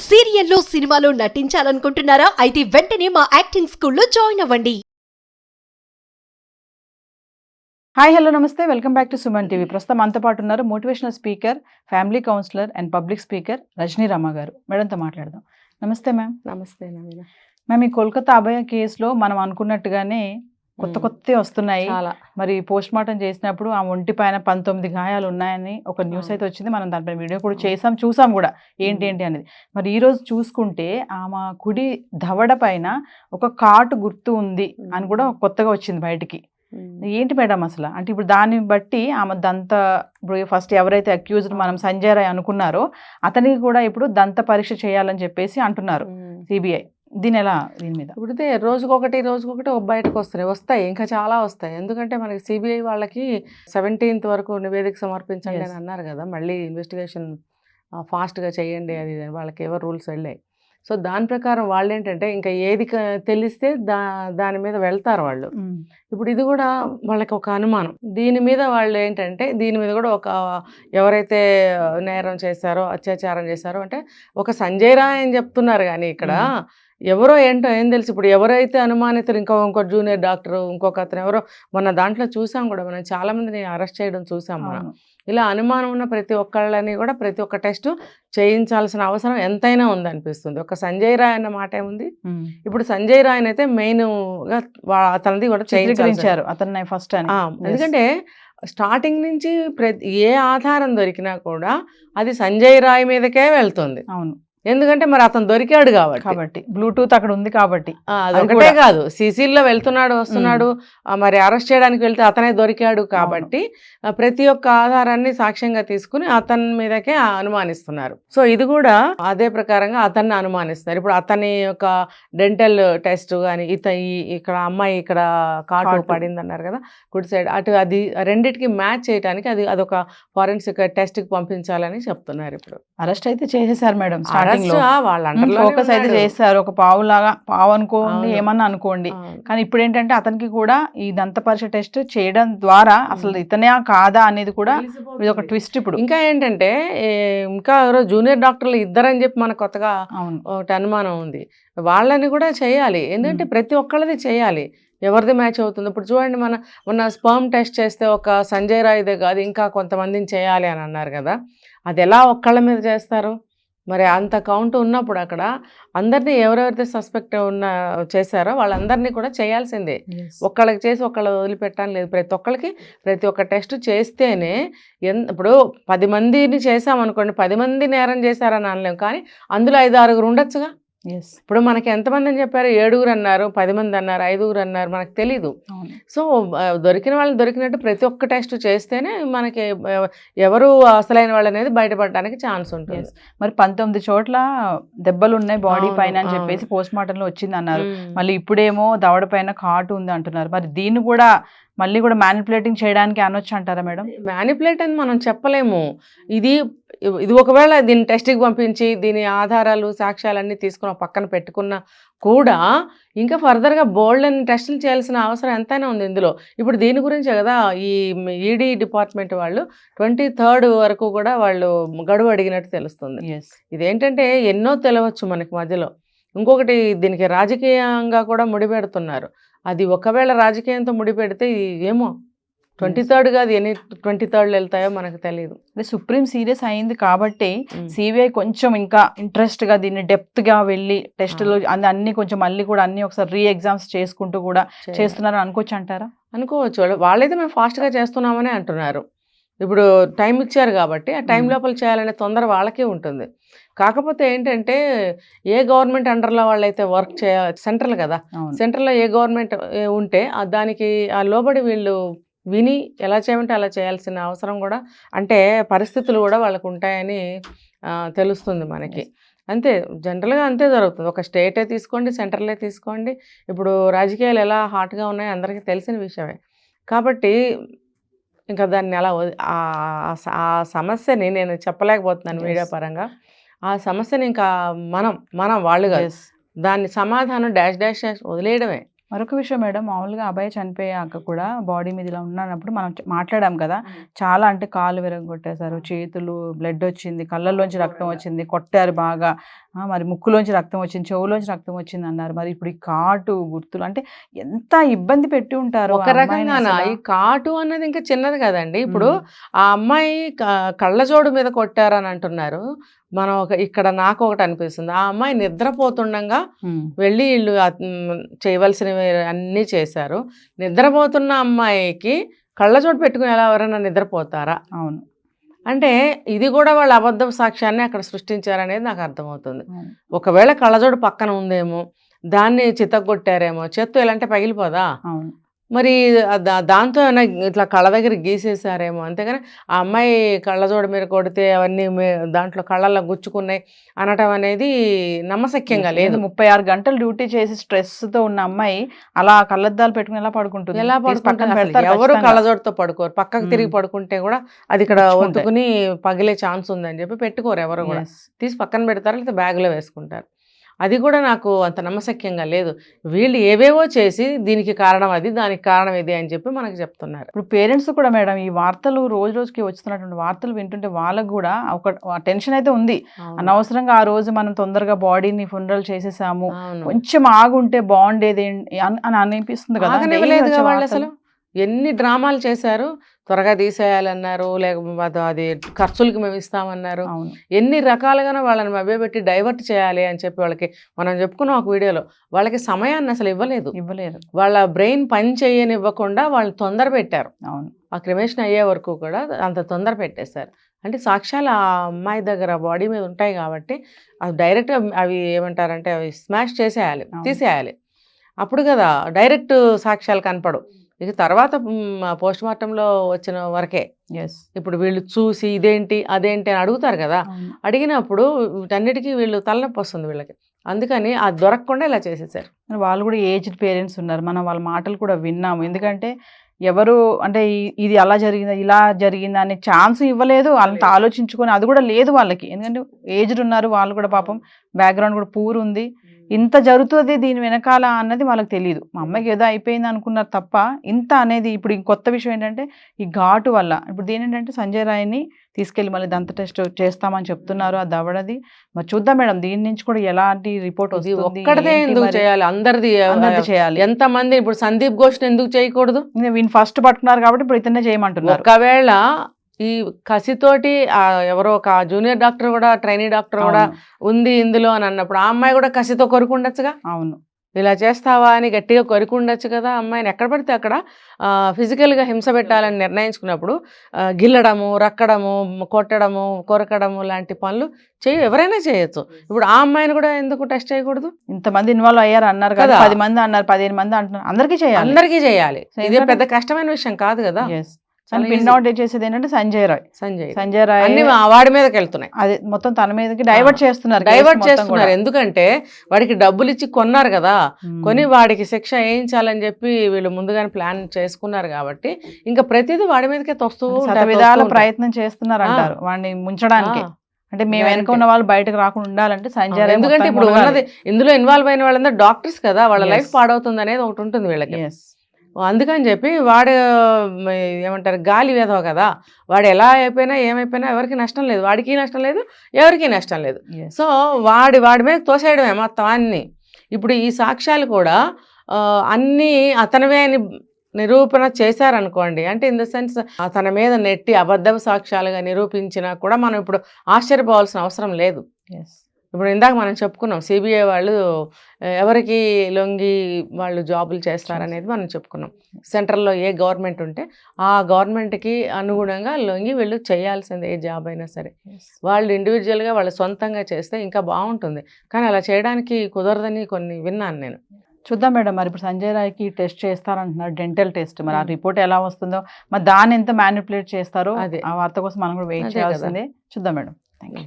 సీరియల్లో సినిమాలో నటించాలనుకుంటున్నారా? అయితే వెంటనే మా యాక్టింగ్ స్కూల్లో జాయిన్ అవ్వండి. Hi hello namaste welcome back to Suman TV. ప్రస్తుతం మనతో పాటు ఉన్నారు motivational speaker, family counsellor and public speaker Rajani Rama గారు. మేడంతో మాట్లాడదాం. నమస్తే మ్యామ్. నమస్తే నవీన. మ్యామ్, ఈ కోల్కతా అభయ కేసులో మనం అనుకున్నట్టుగానే కొత్త వస్తున్నాయి. మరి పోస్ట్ మార్టం చేసినప్పుడు ఆ ఒంటి పైన 19 గాయాలు ఉన్నాయని ఒక న్యూస్ అయితే వచ్చింది. మనం దానిపై వీడియో కూడా చూసాం కూడా ఏంటి అనేది. మరి ఈ రోజు చూసుకుంటే ఆమె కుడి దవడ పైన ఒక కాటు గుర్తు ఉంది అని కూడా కొత్తగా వచ్చింది బయటికి. ఏంటి మేడం అసలు? అంటే ఇప్పుడు దాన్ని బట్టి ఆమె ఇప్పుడు ఫస్ట్ ఎవరైతే అక్యూజ్డ్ మనం సంజయ్ రాయ్ అనుకున్నారో అతనికి కూడా ఇప్పుడు దంత పరీక్ష చేయాలని చెప్పేసి అంటున్నారు సిబిఐ. దీని మీద ఇప్పుడైతే రోజుకొకటి బయటకు వస్తాయి, ఇంకా చాలా వస్తాయి. ఎందుకంటే మనకి సిబిఐ వాళ్ళకి 17th వరకు నివేదిక సమర్పించండి అని అన్నారు కదా. మళ్ళీ ఇన్వెస్టిగేషన్ ఫాస్ట్గా చేయండి అది వాళ్ళకి ఎవరు రూల్స్ వెళ్ళాయి. సో దాని ప్రకారం వాళ్ళు ఏంటంటే ఇంకా ఏది తెలిస్తే దాని మీద వెళ్తారు వాళ్ళు. ఇప్పుడు ఇది కూడా వాళ్ళకి ఒక అనుమానం. దీని మీద వాళ్ళు ఏంటంటే దీని మీద కూడా ఎవరైతే నేరం చేశారో, అత్యాచారం చేశారో అంటే ఒక సంజయ్ రాయ్ అని చెప్తున్నారు. కానీ ఇక్కడ ఎవరో ఏంటో ఏం తెలుసు. ఇప్పుడు ఎవరైతే అనుమానితులు ఇంకో జూనియర్ డాక్టర్, ఇంకొక అతను ఎవరో మొన్న దాంట్లో చూసాం కూడా, మనం చాలా మందిని అరెస్ట్ చేయడం చూసాం మనం. ఇలా అనుమానం ఉన్న ప్రతి ఒక్కళ్ళని కూడా ప్రతి ఒక్క టెస్ట్ చేయించాల్సిన అవసరం ఎంతైనా ఉందనిపిస్తుంది. ఒక సంజయ్ రాయ్ అన్న మాట ఏముంది. ఇప్పుడు సంజయ్ రాయ్ అయితే మెయిన్గా అతనిది కూడా చేయించారు అతన్ని ఫస్ట్. ఎందుకంటే స్టార్టింగ్ నుంచి ఏ ఆధారం దొరికినా కూడా అది సంజయ్ రాయ్ మీదకే వెళ్తుంది. అవును, ఎందుకంటే మరి అతను దొరికాడు కాబట్టి బ్లూటూత్ అక్కడ ఉంది కాబట్టి. అదొకటే కాదు, సీసీల్లో వస్తున్నాడు, మరి అరెస్ట్ చేయడానికి వెళ్తే అతనే దొరికాడు కాబట్టి ప్రతి ఒక్క ఆధారాన్ని సాక్ష్యంగా తీసుకుని అతని మీదకే అనుమానిస్తున్నారు. సో ఇది కూడా అదే ప్రకారంగా అతన్ని అనుమానిస్తున్నారు. ఇప్పుడు అతని యొక్క డెంటల్ టెస్ట్ కానీ ఇక్కడ అమ్మాయి ఇక్కడ కాటు పడింది అన్నారు కదా కుడి సైడ్, అది రెండింటికి మ్యాచ్ చేయడానికి అదొక ఫారెన్సిక్ టెస్ట్ కి పంపించాలని చెప్తున్నారు. ఇప్పుడు అరెస్ట్ అయితే చేసేసారు మేడం. ఫోకస్ అయితే చేస్తారు, ఒక పావు అనుకోండి, ఏమన్నా అనుకోండి. కానీ ఇప్పుడు ఏంటంటే అతనికి కూడా ఈ దంత పరీక్ష టెస్ట్ చేయడం ద్వారా అసలు ఇతనే కాదా అనేది కూడా ఇది ఒక ట్విస్ట్. ఇప్పుడు ఇంకా ఏంటంటే ఇంకా ఎవరో జూనియర్ డాక్టర్లు ఇద్దరని చెప్పి మనకు కొత్తగా ఒకటి అనుమానం ఉంది. వాళ్ళని కూడా చేయాలి, ఎందుకంటే ప్రతి ఒక్కళ్ళది చేయాలి. ఎవరిది మ్యాచ్ అవుతుంది. ఇప్పుడు చూడండి, మొన్న స్పర్మ్ టెస్ట్ చేస్తే ఒక సంజయ్ రాయ్దే కాదు ఇంకా కొంతమందిని చేయాలి అని అన్నారు కదా. అది ఎలా ఒక్కళ్ళ మీద చేస్తారు? మరి అంత కౌంట్ ఉన్నప్పుడు అక్కడ అందరినీ ఎవరెవరైతే సస్పెక్ట్ చేశారో వాళ్ళందరినీ కూడా చేయాల్సిందే. ఒక్కళ్ళకి చేసి ఒక్కళ్ళు వదిలిపెట్టాలని లేదు. ప్రతి ఒక్క టెస్ట్ చేస్తేనే ఇప్పుడు 10 మందిని చేసామనుకోండి, 10 మంది నేరం చేశారని అనలేము, కానీ అందులో 5-6 ఉండొచ్చుగా. ఇప్పుడు మనకి ఎంతమంది అని చెప్పారు? 7 అన్నారు, 10 మంది అన్నారు, 5 అన్నారు, మనకు తెలీదు. సో దొరికిన వాళ్ళు దొరికినట్టు ప్రతి ఒక్క టెస్ట్ చేస్తేనే మనకి ఎవరు అసలైన వాళ్ళు అనేది బయటపడడానికి ఛాన్స్ ఉంటుంది. మరి 19 చోట్ల దెబ్బలు ఉన్నాయి బాడీ పైన అని చెప్పేసి పోస్ట్ మార్టంలో వచ్చింది అన్నారు. మళ్ళీ ఇప్పుడేమో దవడ పైన కాటు ఉంది అంటున్నారు. మరి దీన్ని కూడా మళ్ళీ కూడా మ్యానిపులేటింగ్ చేయడానికి అనొచ్చు అంటారా మేడం? మ్యానిపులేట్ అని మనం చెప్పలేము. ఇది ఒకవేళ దీన్ని టెస్ట్కి పంపించి దీని ఆధారాలు సాక్ష్యాలన్నీ తీసుకుని పక్కన పెట్టుకున్నా కూడా ఇంకా ఫర్దర్గా బోల్డ్ అని టెస్టులు చేయాల్సిన అవసరం ఎంతైనా ఉంది ఇందులో. ఇప్పుడు దీని గురించే కదా ఈ ఈడీ డిపార్ట్మెంట్ వాళ్ళు 23rd వరకు కూడా వాళ్ళు గడువు అడిగినట్టు తెలుస్తుంది. ఇదేంటంటే ఎన్నో తెలవచ్చు మనకి మధ్యలో. ఇంకొకటి దీనికి రాజకీయంగా కూడా ముడిపెడుతున్నారు. అది ఒకవేళ రాజకీయంతో ముడిపెడితే ఏమో 23rd కాదు, ఎన్ని 23rd వెళ్తాయో మనకు తెలియదు. సుప్రీం సీరియస్ అయింది కాబట్టి సిబిఐ కొంచెం ఇంకా ఇంట్రెస్ట్ గా దీన్ని డెప్త్ గా వెళ్ళి టెస్టులు అన్ని కొంచెం మళ్ళీ కూడా అన్ని ఒకసారి రీ ఎగ్జామ్స్ చేసుకుంటూ కూడా చేస్తున్నారు అనుకోవచ్చు అంటారా? అనుకోవచ్చు. వాళ్ళైతే మేము ఫాస్ట్గా చేస్తున్నామని అంటున్నారు. ఇప్పుడు టైం ఇచ్చారు కాబట్టి ఆ టైం లోపల చేయాలనే తొందర వాళ్ళకే ఉంటుంది. కాకపోతే ఏంటంటే ఏ గవర్నమెంట్ అండర్లో వాళ్ళైతే వర్క్ చేయాలి, సెంట్రల్ కదా, సెంట్రల్లో ఏ గవర్నమెంట్ ఉంటే దానికి ఆ లోబడి వీళ్ళు విని ఎలా చేయమంటే అలా చేయాల్సిన అవసరం కూడా, అంటే పరిస్థితులు కూడా వాళ్ళకు ఉంటాయని తెలుస్తుంది మనకి. అంతే, జనరల్గా అంతే జరుగుతుంది. ఒక స్టేటే తీసుకోండి, సెంట్రలే తీసుకోండి, ఇప్పుడు రాజకీయాలు ఎలా హాట్గా ఉన్నాయో అందరికీ తెలిసిన విషయమే. కాబట్టి ఇంకా దాన్ని ఎలా ఆ సమస్యని నేను చెప్పలేకపోతున్నాను మీడియా పరంగా. ఆ సమస్యని ఇంకా మనం వాళ్ళు కాదు, దాన్ని సమాధానం డాష్ వదిలేయడమే. మరొక విషయం మేడం, మామూలుగా అబ్బాయి చనిపోయాక కూడా బాడీ మీద ఇలా ఉన్నప్పుడు మనం మాట్లాడాం కదా, చాలా అంటే కాళ్ళు విరగొట్టేశారు, చేతులు బ్లడ్ వచ్చింది, కళ్ళల్లోంచి రక్తం వచ్చింది, కొట్టారు బాగా, మరి ముక్కులోంచి రక్తం వచ్చింది, చెవులోంచి రక్తం వచ్చింది అన్నారు. మరి ఇప్పుడు ఈ కాటు గుర్తులు అంటే ఎంత ఇబ్బంది పెట్టి ఉంటారు. ఒక రకంగా ఈ కాటు అన్నది ఇంకా చిన్నది కదండి. ఇప్పుడు ఆ అమ్మాయి కళ్ళజోడు మీద కొట్టారని అంటున్నారు. మనం ఇక్కడ నాకు ఒకటి అనిపిస్తుంది, ఆ అమ్మాయి నిద్రపోతుండగా వెళ్ళి వీళ్ళు చేయవలసినవి అన్నీ చేశారు. నిద్రపోతున్న అమ్మాయికి కళ్ళజోడు పెట్టుకుని ఎలా ఎవరైనా నిద్రపోతారా? అవును. అంటే ఇది కూడా వాళ్ళ అబద్ధ సాక్ష్యాన్ని అక్కడ సృష్టించారనేది నాకు అర్థమవుతుంది. ఒకవేళ కళ్ళజోడు పక్కన ఉందేమో, దాన్ని చితగొట్టారేమో, చేత్తో ఎలా అంటే పగిలిపోదా? అవును. మరి దాంతో ఏమైనా ఇట్లా కళ్ళ దగ్గర గీసేసారేమో. అంతేగాని ఆ అమ్మాయి కళ్ళజోడు మీద కొడితే అవన్నీ దాంట్లో కళ్ళల్లో గుచ్చుకున్నాయి అనటం అనేది నమ్మశక్యంగా లేదు. 36 గంటలు డ్యూటీ చేసి స్ట్రెస్ తో ఉన్న అమ్మాయి అలా కళ్ళద్దాలు పెట్టుకుని ఎలా పడుకుంటుంది? ఎలా పడుకుంటారు? ఎవరు కళ్ళజోడుతో పడుకోరు. పక్కకు తిరిగి పడుకుంటే కూడా అది ఇక్కడ ఒత్తుకుని పగిలే ఛాన్స్ ఉందని చెప్పి పెట్టుకోరు ఎవరు కూడా. తీసి పక్కన పెడతారు, లేదా బ్యాగ్లో వేసుకుంటారు. అది కూడా నాకు అంత నమ్మశక్యంగా లేదు. వీళ్ళు ఏవేవో చేసి దీనికి కారణం అది, దానికి కారణం ఇది అని చెప్పి మనకు చెప్తున్నారు. ఇప్పుడు పేరెంట్స్ కూడా మేడం ఈ వార్తలు రోజు రోజుకి వస్తున్నటువంటి వార్తలు వింటుంటే వాళ్ళకు కూడా ఒక టెన్షన్ అయితే ఉంది. అనవసరంగా ఆ రోజు మనం తొందరగా బాడీని ఫునరల్ చేసేసాము, కొంచెం ఆగుంటే బాగుండేది అని అనిపిస్తుంది కదా. వాళ్ళు అసలు ఎన్ని డ్రామాలు చేశారు, త్వరగా తీసేయాలన్నారు, లేకపోతే అది ఖర్చులకి మేము ఇస్తామన్నారు, ఎన్ని రకాలుగానో వాళ్ళని మభ్యపెట్టి డైవర్ట్ చేయాలి అని చెప్పి వాళ్ళకి మనం చెప్పుకున్నాం ఒక వీడియోలో. వాళ్ళకి సమయాన్ని అసలు ఇవ్వలేదు. వాళ్ళ బ్రెయిన్ పని చేయనివ్వకుండా వాళ్ళు తొందర పెట్టారు. ఆ క్రిమేషన్ అయ్యే వరకు కూడా అంత తొందర పెట్టేశారు. అంటే సాక్ష్యాలు ఆ అమ్మాయి దగ్గర బాడీ మీద ఉంటాయి కాబట్టి అవి డైరెక్ట్గా అవి ఏమంటారంటే అవి స్మాష్ చేసేయాలి, తీసేయాలి. అప్పుడు కదా డైరెక్ట్ సాక్ష్యాలు కనపడు. ఇది తర్వాత పోస్ట్ మార్టంలో వచ్చిన వరకే. ఇప్పుడు వీళ్ళు చూసి ఇదేంటి అదేంటి అని అడుగుతారు కదా. అడిగినప్పుడు వీటన్నిటికీ వీళ్ళు తలనొప్పి వస్తుంది వీళ్ళకి. అందుకని అది దొరకకుండా ఇలా చేసేసారు. వాళ్ళు కూడా ఏజ్డ్ పేరెంట్స్ ఉన్నారు, మనం వాళ్ళ మాటలు కూడా విన్నాము. ఎందుకంటే ఎవరు అంటే ఇది అలా జరిగిందా ఇలా జరిగిందా అనే ఛాన్స్ ఇవ్వలేదు, వాళ్ళంతా ఆలోచించుకొని అది కూడా లేదు వాళ్ళకి. ఎందుకంటే ఏజ్డ్ ఉన్నారు, వాళ్ళు కూడా పాపం బ్యాక్గ్రౌండ్ కూడా పూర్ ఉంది. ఇంత జరుగుతుంది దీని వెనకాల అన్నది వాళ్ళకి తెలియదు. మా అమ్మాయికి ఏదో అయిపోయింది అనుకున్నారు తప్ప ఇంత అనేది. ఇప్పుడు కొత్త విషయం ఏంటంటే ఈ ఘాటు వల్ల ఇప్పుడు దీని ఏంటంటే సంజయ్ రాయ్ని తీసుకెళ్ళి మళ్ళీ దంత టెస్ట్ చేస్తామని చెప్తున్నారు. అది అవ్వడది మరి చూద్దాం మేడం, దీని నుంచి కూడా ఎలాంటి రిపోర్ట్ వస్తుంది. ఒక్కడదే ఎందుకు చేయాలి, అందరిది చేయాలి. ఎంతమంది ఇప్పుడు సందీప్ ఘోష్ ఎందుకు చేయకూడదు? వీళ్ళు ఫస్ట్ పట్టుకున్నారు కాబట్టి ఇప్పుడు ఇతనే చేయమంటున్నారు. ఒకవేళ ఈ కసితోటి ఎవరో ఒక జూనియర్ డాక్టర్ కూడా ట్రైనీ డాక్టర్ కూడా ఉంది ఇందులో అని అన్నప్పుడు ఆ అమ్మాయి కూడా కసితో కొరుకుండొచ్చుగా. అవును, ఇలా చేస్తావా అని గట్టిగా కొరుకుండొచ్చు కదా. అమ్మాయిని ఎక్కడ పడితే అక్కడ ఫిజికల్గా హింస పెట్టాలని నిర్ణయించుకున్నప్పుడు గిల్లడము, రక్కడము, కొట్టడము, కొరకడము లాంటి పనులు ఎవరైనా చేయొచ్చు. ఇప్పుడు ఆ అమ్మాయిని కూడా ఎందుకు టెస్ట్ చేయకూడదు? ఇంతమంది ఇన్వాల్వ్ అయ్యారు అన్నారు కదా, 10 మంది అన్నారు, 15 మంది అంటున్నారు. అందరికీ చేయాలి. ఇది పెద్ద కష్టమైన విషయం కాదు కదా. పిన్ అవుట్ చేసేది ఏంటంటే సంజయ్ రాయ్ అన్ని వాడి మీదకి వెళ్తున్నాయి. అదే మొత్తం తన మీదకి డైవర్ట్ చేస్తున్నారు. ఎందుకంటే వాడికి డబ్బులు ఇచ్చి కొన్నారు కదా, కొని వాడికి శిక్ష వేయించాలని చెప్పి వీళ్ళు ముందుగానే ప్లాన్ చేసుకున్నారు కాబట్టి ఇంకా ప్రతిదీ వాడి మీదకే తొస్తూ విధాల ప్రయత్నం చేస్తున్నారు అంటారు వాడిని ముంచడానికి. అంటే మేము వెనక ఉన్న వాళ్ళు బయటకు రాకుండా ఉండాలంటే సంజయ్ రాయ్. ఎందుకంటే ఇప్పుడు ఉన్నది ఇందులో ఇన్వాల్వ్ అయిన వాళ్ళందరూ డాక్టర్స్ కదా, వాళ్ళ లైఫ్ పాడవుతుంది అనేది ఒకటి ఉంటుంది వీళ్ళకి. అందుకని చెప్పి వాడు ఏమంటారు గాలి వేదవ కదా, వాడు ఎలా అయిపోయినా ఏమైపోయినా ఎవరికి నష్టం లేదు, వాడికి నష్టం లేదు, ఎవరికి నష్టం లేదు. సో వాడి మీద తోసేయడమే మొత్తం అన్ని. ఇప్పుడు ఈ సాక్ష్యాలు కూడా అన్నీ అతనివే అని నిరూపణ చేశారనుకోండి, అంటే ఇన్ ద సెన్స్ అతని మీద నెట్టి అబద్ధ సాక్ష్యాలుగా నిరూపించినా కూడా మనం ఇప్పుడు ఆశ్చర్యపోవాల్సిన అవసరం లేదు. ఇప్పుడు ఇందాక మనం చెప్పుకున్నాం సిబిఐ వాళ్ళు ఎవరికి లొంగి వాళ్ళు జాబులు చేస్తారనేది మనం చెప్పుకున్నాం. సెంట్రల్లో ఏ గవర్నమెంట్ ఉంటే ఆ గవర్నమెంట్కి అనుగుణంగా లొంగి వీళ్ళు చేయాల్సింది ఏ జాబ్ అయినా సరే. వాళ్ళు ఇండివిజువల్గా వాళ్ళు సొంతంగా చేస్తే ఇంకా బాగుంటుంది, కానీ అలా చేయడానికి కుదరదని కొన్ని విన్నాను నేను. చూద్దాం మేడం, మరి ఇప్పుడు సంజయ్ రాయ్కి టెస్ట్ చేస్తారంటున్నారు, డెంటల్ టెస్ట్. మరి ఆ రిపోర్ట్ ఎలా వస్తుందో, మరి దాన్ని ఎంత మ్యానిపులేట్ చేస్తారో ఆ వార్త కోసం మనం కూడా వెయిట్ చేయాల్సిందే. చూద్దాం మేడం. Thank you.